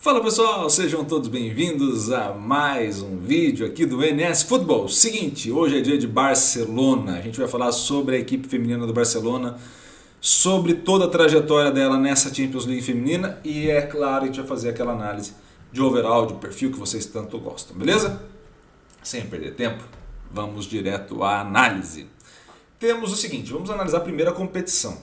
Fala pessoal, sejam todos bem-vindos a mais um vídeo aqui do NS Futebol. Seguinte, hoje é dia de Barcelona, a gente vai falar sobre a equipe feminina do Barcelona, sobre toda a trajetória dela nessa Champions League feminina e é claro, a gente vai fazer aquela análise de overall, de perfil que vocês tanto gostam, beleza? Sem perder tempo, vamos direto à análise. Temos o seguinte, vamos analisar primeiro a competição.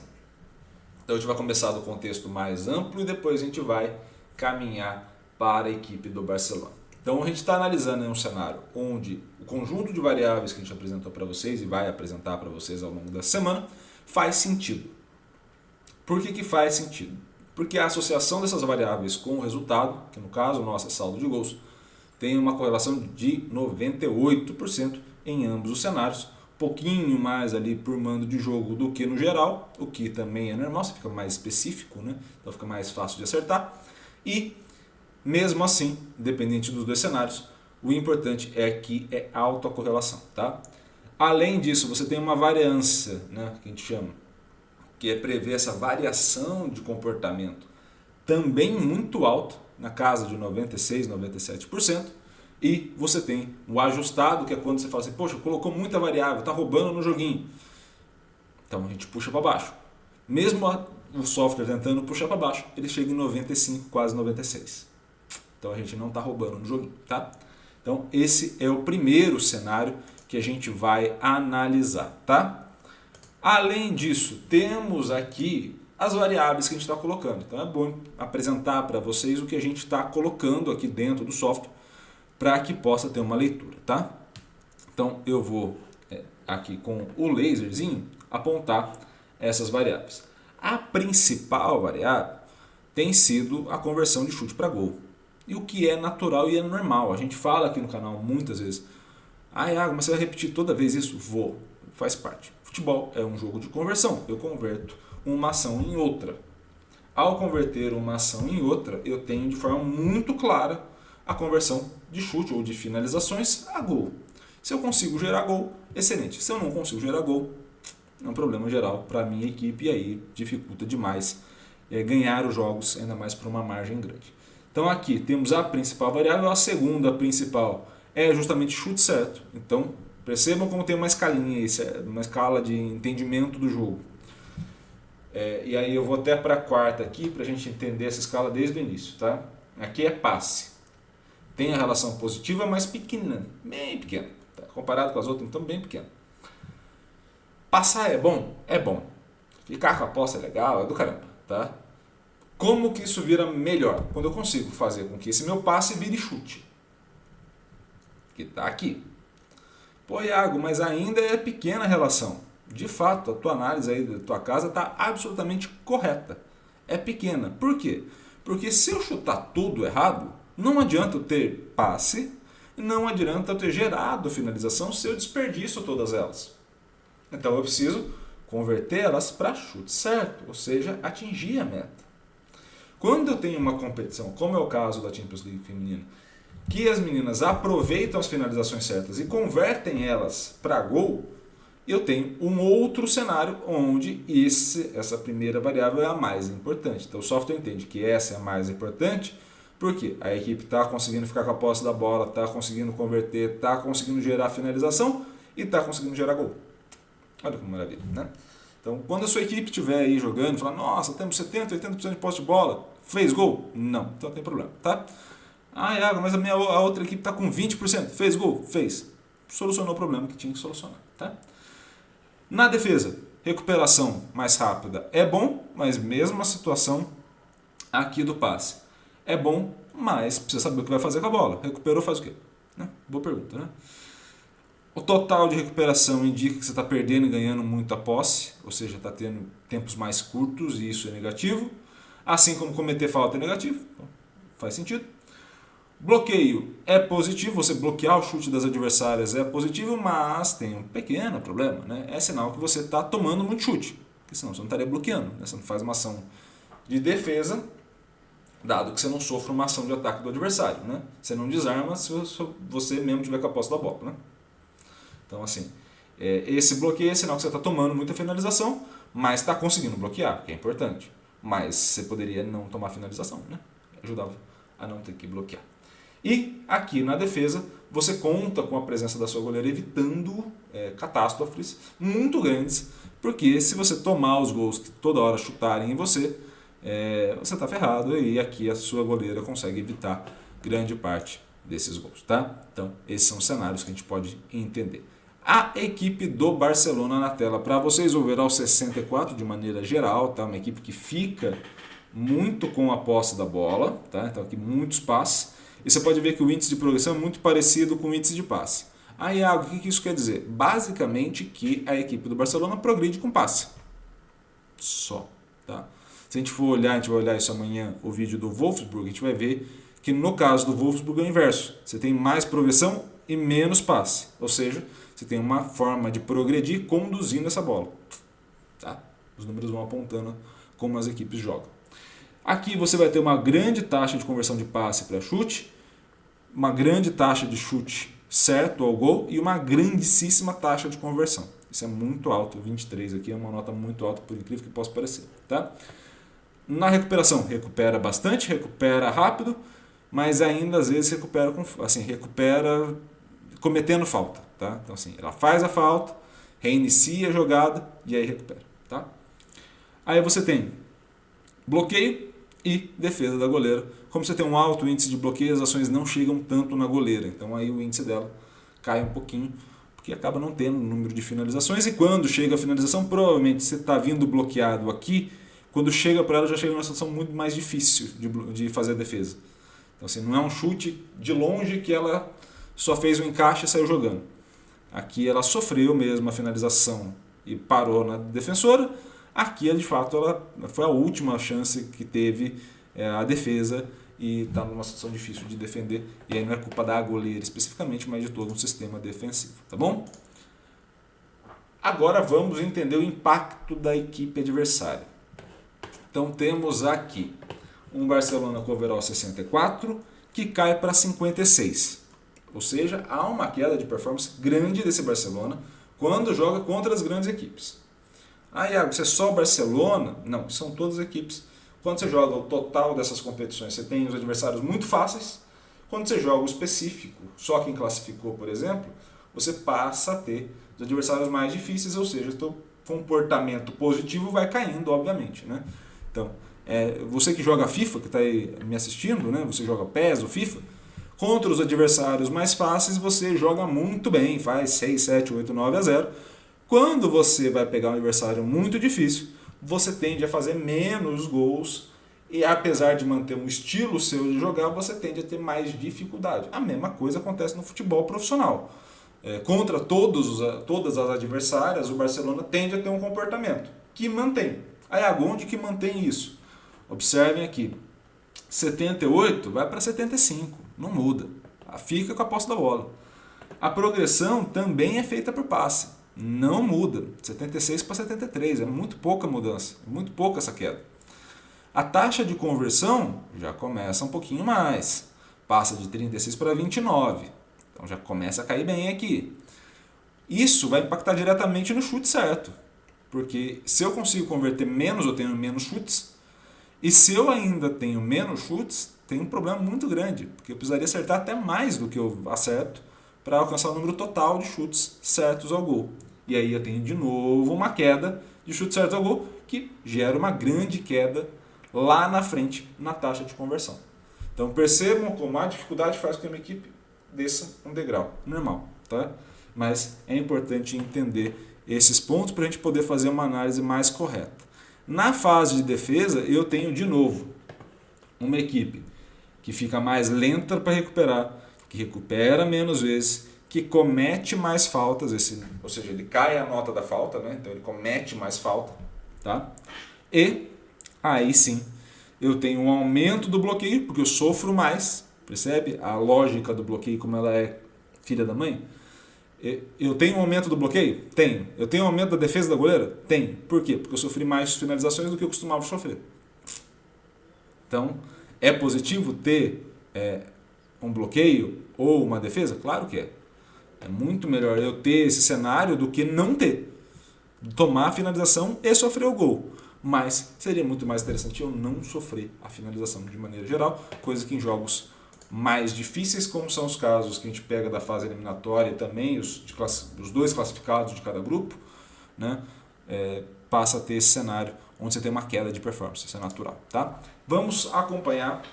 Então a gente vai começar do contexto mais amplo e depois a gente vai caminhar para a equipe do Barcelona. Então a gente está analisando um cenário onde o conjunto de variáveis que a gente apresentou para vocês e vai apresentar para vocês ao longo da semana faz sentido. Por que faz sentido? Porque a associação dessas variáveis com o resultado, que no caso o nosso é saldo de gols, tem uma correlação de 98% em ambos os cenários, pouquinho mais ali por mando de jogo do que no geral, o que também é normal, você fica mais específico, né? Então fica mais fácil de acertar. E, mesmo assim, independente dos dois cenários, o importante é que é alta a correlação. Tá? Além disso, você tem uma variância, né, que a gente chama, que é prever essa variação de comportamento também muito alta, na casa de 96%, 97%, e você tem o ajustado, que é quando você fala assim, poxa, colocou muita variável, está roubando no joguinho. Então a gente puxa para baixo. Mesmo o software tentando puxar para baixo, ele chega em 95, quase 96. Então a gente não está roubando no joguinho, tá? Então esse é o primeiro cenário que a gente vai analisar, tá? Além disso, temos aqui as variáveis que a gente está colocando. Então é bom apresentar para vocês o que a gente está colocando aqui dentro do software para que possa ter uma leitura, tá? Então eu vou aqui com o laserzinho apontar essas variáveis. A principal variável tem sido a conversão de chute para gol. E o que é natural e é normal. A gente fala aqui no canal muitas vezes. Iago, mas você vai repetir toda vez isso? Vou. Faz parte. Futebol é um jogo de conversão. Eu converto uma ação em outra. Ao converter uma ação em outra, eu tenho de forma muito clara a conversão de chute ou de finalizações a gol. Se eu consigo gerar gol, excelente. Se eu não consigo gerar gol, é um problema geral para a minha equipe e aí dificulta demais ganhar os jogos, ainda mais por uma margem grande. Então aqui temos a principal variável, a segunda principal é justamente chute certo. Então percebam como tem uma escalinha, uma escala de entendimento do jogo. E aí eu vou até para a quarta aqui para a gente entender essa escala desde o início. Tá? Aqui é passe. Tem a relação positiva, mas pequena, bem pequena. Tá? Comparado com as outras, então bem pequena. Passar é bom? É bom. Ficar com a posse é legal, é do caramba. Tá? Como que isso vira melhor? Quando eu consigo fazer com que esse meu passe vire chute. Que está aqui. Pô, Iago, mas ainda é pequena a relação. De fato, a tua análise aí da tua casa está absolutamente correta. É pequena. Por quê? Porque se eu chutar tudo errado, não adianta eu ter passe, não adianta eu ter gerado finalização se eu desperdiço todas elas. Então eu preciso convertê-las para chute certo, ou seja, atingir a meta. Quando eu tenho uma competição, como é o caso da Champions League feminina, que as meninas aproveitam as finalizações certas e convertem elas para gol, eu tenho um outro cenário onde essa primeira variável é a mais importante. Então o software entende que essa é a mais importante, porque a equipe está conseguindo ficar com a posse da bola, está conseguindo converter, está conseguindo gerar finalização e está conseguindo gerar gol. Olha que maravilha, né? Então, quando a sua equipe estiver aí jogando, falar, nossa, temos 70%, 80% de posse de bola, fez gol? Não, então não tem problema, tá? Iago, mas a outra equipe está com 20%, fez gol? Fez. Solucionou o problema que tinha que solucionar, tá? Na defesa, recuperação mais rápida é bom, mas mesmo a situação aqui do passe. É bom, mas precisa saber o que vai fazer com a bola. Recuperou, faz o quê? Né? Boa pergunta, né? O total de recuperação indica que você está perdendo e ganhando muita posse, ou seja, está tendo tempos mais curtos e isso é negativo. Assim como cometer falta é negativo, então, faz sentido. Bloqueio é positivo, você bloquear o chute das adversárias é positivo, mas tem um pequeno problema, né? É sinal que você está tomando muito chute, porque senão você não estaria bloqueando, né? Você não faz uma ação de defesa, dado que você não sofre uma ação de ataque do adversário, né? Você não desarma se você mesmo tiver com a posse da bola, né? Então, assim, esse bloqueio é sinal que você está tomando muita finalização, mas está conseguindo bloquear, que é importante. Mas você poderia não tomar finalização, né? Ajudava a não ter que bloquear. E aqui na defesa, você conta com a presença da sua goleira evitando catástrofes muito grandes, porque se você tomar os gols que toda hora chutarem em você, você está ferrado, e aqui a sua goleira consegue evitar grande parte desses gols, tá? Então, esses são os cenários que a gente pode entender. A equipe do Barcelona na tela para vocês, o overall 64 de maneira geral, tá? Uma equipe que fica muito com a posse da bola, tá? Então aqui muitos passes, e você pode ver que o índice de progressão é muito parecido com o índice de passe. Aí, Iago, o que isso quer dizer? Basicamente que a equipe do Barcelona progride com passe. Só, tá? Se a gente for olhar, a gente vai olhar isso amanhã, o vídeo do Wolfsburg, a gente vai ver que no caso do Wolfsburg é o inverso. Você tem mais progressão e menos passe. Ou seja, você tem uma forma de progredir conduzindo essa bola. Tá? Os números vão apontando como as equipes jogam. Aqui você vai ter uma grande taxa de conversão de passe para chute, uma grande taxa de chute certo ao gol e uma grandíssima taxa de conversão. Isso é muito alto, 23 aqui é uma nota muito alta, por incrível que possa parecer. Tá? Na recuperação, recupera bastante, recupera rápido, mas ainda às vezes recupera cometendo falta. Tá? Então assim, ela faz a falta, reinicia a jogada e aí recupera. Tá? Aí você tem bloqueio e defesa da goleira. Como você tem um alto índice de bloqueio, as ações não chegam tanto na goleira. Então aí o índice dela cai um pouquinho, porque acaba não tendo um número de finalizações. E quando chega a finalização, provavelmente você está vindo bloqueado aqui. Quando chega para ela, já chega numa situação muito mais difícil de fazer a defesa. Então assim, não é um chute de longe que ela só fez um encaixe e saiu jogando. Aqui ela sofreu mesmo a finalização e parou na defensora. Aqui, de fato, ela foi a última chance que teve a defesa e está numa situação difícil de defender. E aí não é culpa da goleira especificamente, mas de todo um sistema defensivo. Tá bom? Agora vamos entender o impacto da equipe adversária. Então temos aqui um Barcelona com overall 64 que cai para 56. Ou seja, há uma queda de performance grande desse Barcelona quando joga contra as grandes equipes. Ah, Iago, você é só o Barcelona? Não, são todas as equipes. Quando você joga o total dessas competições, você tem os adversários muito fáceis. Quando você joga o específico, só quem classificou, por exemplo, você passa a ter os adversários mais difíceis, ou seja, o seu comportamento positivo vai caindo, obviamente. Né? Então, você que joga FIFA, que está aí me assistindo, né? Você joga PES ou FIFA, contra os adversários mais fáceis, você joga muito bem, faz 6, 7, 8, 9 a 0. Quando você vai pegar um adversário muito difícil, você tende a fazer menos gols e apesar de manter um estilo seu de jogar, você tende a ter mais dificuldade. A mesma coisa acontece no futebol profissional. Contra todas as adversárias, o Barcelona tende a ter um comportamento que mantém. Aí, onde que mantém isso? Observem aqui. 78 vai para 75, não muda. Fica com a posse da bola. A progressão também é feita por passe. Não muda, 76 para 73, é muito pouca mudança, muito pouca essa queda. A taxa de conversão já começa um pouquinho mais, passa de 36 para 29, então já começa a cair bem aqui. Isso vai impactar diretamente no chute certo, porque se eu consigo converter menos, eu tenho menos chutes, e se eu ainda tenho menos chutes, tem um problema muito grande, porque eu precisaria acertar até mais do que eu acerto, para alcançar o número total de chutes certos ao gol. E aí eu tenho de novo uma queda de chutes certos ao gol, que gera uma grande queda lá na frente na taxa de conversão. Então percebam como a dificuldade faz com que a minha equipe desça um degrau. Normal, tá? Mas é importante entender esses pontos para a gente poder fazer uma análise mais correta. Na fase de defesa, eu tenho de novo uma equipe que fica mais lenta para recuperar, que recupera menos vezes, que comete mais faltas, ou seja, ele cai a nota da falta, né? Então ele comete mais falta. Tá? E aí sim, eu tenho um aumento do bloqueio, porque eu sofro mais, percebe? A lógica do bloqueio, como ela é filha da mãe. Eu tenho um aumento do bloqueio? Tenho. Eu tenho um aumento da defesa da goleira? Tenho. Por quê? Porque eu sofri mais finalizações do que eu costumava sofrer. Então, é positivo ter um bloqueio ou uma defesa? Claro que é. É muito melhor eu ter esse cenário do que não ter. Tomar a finalização e sofrer o gol. mas seria muito mais interessante eu não sofrer a finalização de maneira geral, coisa que em jogos mais difíceis, como são os casos que a gente pega da fase eliminatória e também os dois classificados de cada grupo, né, passa a ter esse cenário onde você tem uma queda de performance, isso é natural. Tá? Vamos acompanhar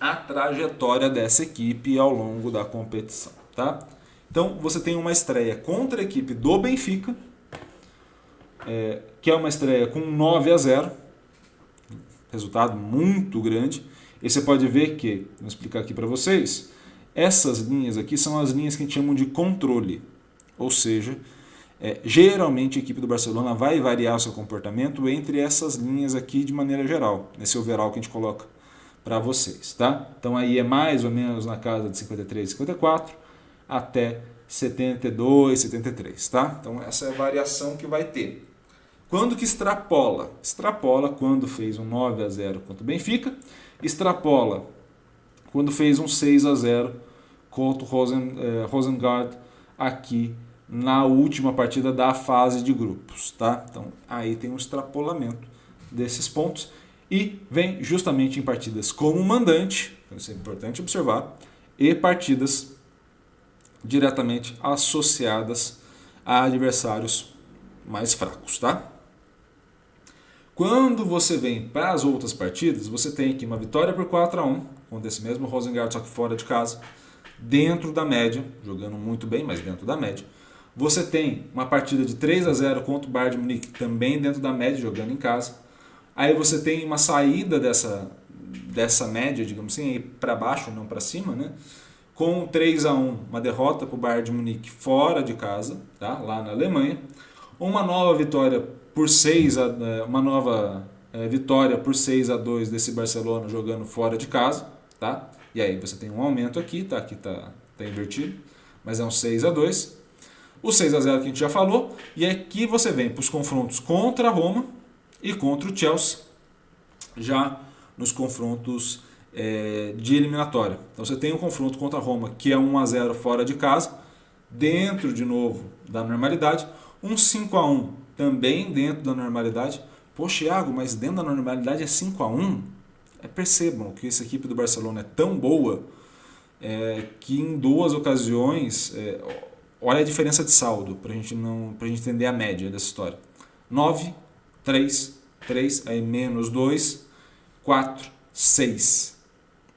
a trajetória dessa equipe ao longo da competição. Tá? Então você tem uma estreia contra a equipe do Benfica, que é uma estreia com 9-0, resultado muito grande. E você pode ver que, vou explicar aqui para vocês, essas linhas aqui são as linhas que a gente chama de controle. Ou seja, geralmente a equipe do Barcelona vai variar o seu comportamento entre essas linhas aqui de maneira geral, nesse overall que a gente coloca para vocês. Tá? Então aí é mais ou menos na casa de 53, 54 até 72, 73. Tá? Então essa é a variação que vai ter. Quando que extrapola? Extrapola quando fez um 9-0 contra o Benfica, extrapola quando fez um 6-0 contra o Rosengard aqui na última partida da fase de grupos. Tá? Então aí tem um extrapolamento desses pontos e vem justamente em partidas como mandante, isso é importante observar, e partidas diretamente associadas a adversários mais fracos. Tá? Quando você vem para as outras partidas, você tem aqui uma vitória por 4-1, contra esse mesmo Rosengard, só que fora de casa, dentro da média, jogando muito bem, mas dentro da média. Você tem uma partida de 3-0 contra o Bayern de Munique, também dentro da média, jogando em casa. Aí você tem uma saída dessa média, digamos assim, para baixo, não para cima, né? Com 3-1, uma derrota para o Bayern de Munique fora de casa, tá? Lá na Alemanha. Uma nova vitória por 6-2 desse Barcelona jogando fora de casa, tá? E aí você tem um aumento aqui, tá? Aqui tá invertido, mas é um 6-2. O 6-0 que a gente já falou, e aqui você vem para os confrontos contra a Roma e contra o Chelsea, já nos confrontos de eliminatória. Então você tem um confronto contra a Roma, que é 1-0 fora de casa, dentro de novo da normalidade, um 5-1 também dentro da normalidade. Poxa, Thiago, mas dentro da normalidade é 5-1? Percebam que essa equipe do Barcelona é tão boa que em duas ocasiões, olha a diferença de saldo, para a gente entender a média dessa história. 9, 3, aí menos 2, 4, 6.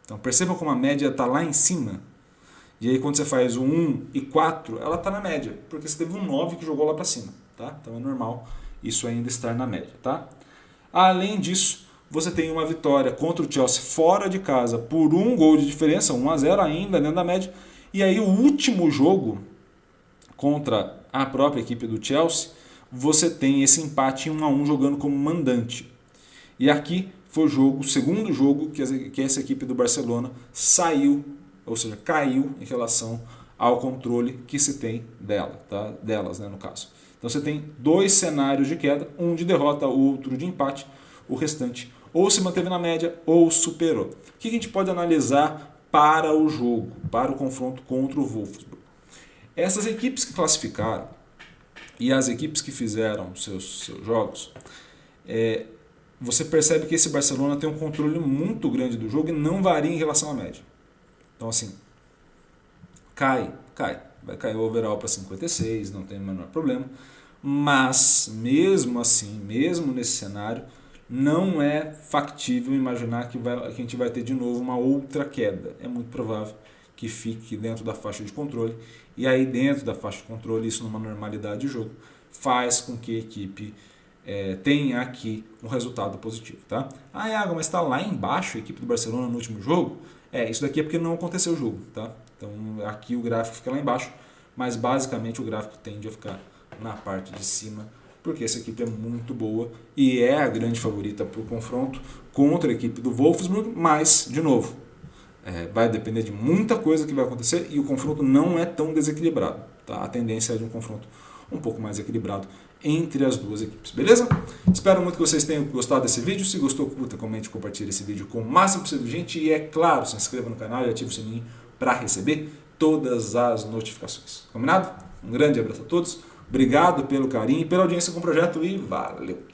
Então percebam como a média está lá em cima. E aí quando você faz o 1 e 4, ela está na média, porque você teve um 9 que jogou lá para cima. Tá? Então é normal isso ainda estar na média. Tá? Além disso, você tem uma vitória contra o Chelsea fora de casa por 1 gol de diferença, 1-0 ainda dentro da média. E aí o último jogo contra a própria equipe do Chelsea, você tem esse empate em 1-1 jogando como mandante. E aqui foi o segundo jogo que essa equipe do Barcelona saiu, ou seja, caiu em relação ao controle que se tem delas, né, no caso. Então você tem dois cenários de queda, um de derrota, outro de empate, o restante ou se manteve na média ou superou. O que a gente pode analisar para o jogo, para o confronto contra o Wolfsburg? Essas equipes que classificaram e as equipes que fizeram seus jogos, você percebe que esse Barcelona tem um controle muito grande do jogo e não varia em relação à média. Então assim, vai cair o overall para 56, não tem o menor problema, mas mesmo assim, mesmo nesse cenário, não é factível imaginar que a gente vai ter de novo uma outra queda. É muito provável que fique dentro da faixa de controle, e aí dentro da faixa de controle, isso numa normalidade de jogo, faz com que a equipe tenha aqui um resultado positivo. Tá? Iago, mas está lá embaixo a equipe do Barcelona no último jogo? Isso daqui é porque não aconteceu o jogo. Tá? Então aqui o gráfico fica lá embaixo, mas basicamente o gráfico tende a ficar na parte de cima, porque essa equipe é muito boa e é a grande favorita para o confronto contra a equipe do Wolfsburg, mas, de novo, vai depender de muita coisa que vai acontecer e o confronto não é tão desequilibrado. Tá? A tendência é de um confronto um pouco mais equilibrado entre as duas equipes, beleza? Espero muito que vocês tenham gostado desse vídeo. Se gostou, curta, comente, compartilhe esse vídeo com o máximo possível de gente e, é claro, se inscreva no canal e ative o sininho para receber todas as notificações. Combinado? Um grande abraço a todos, obrigado pelo carinho e pela audiência com o projeto e valeu!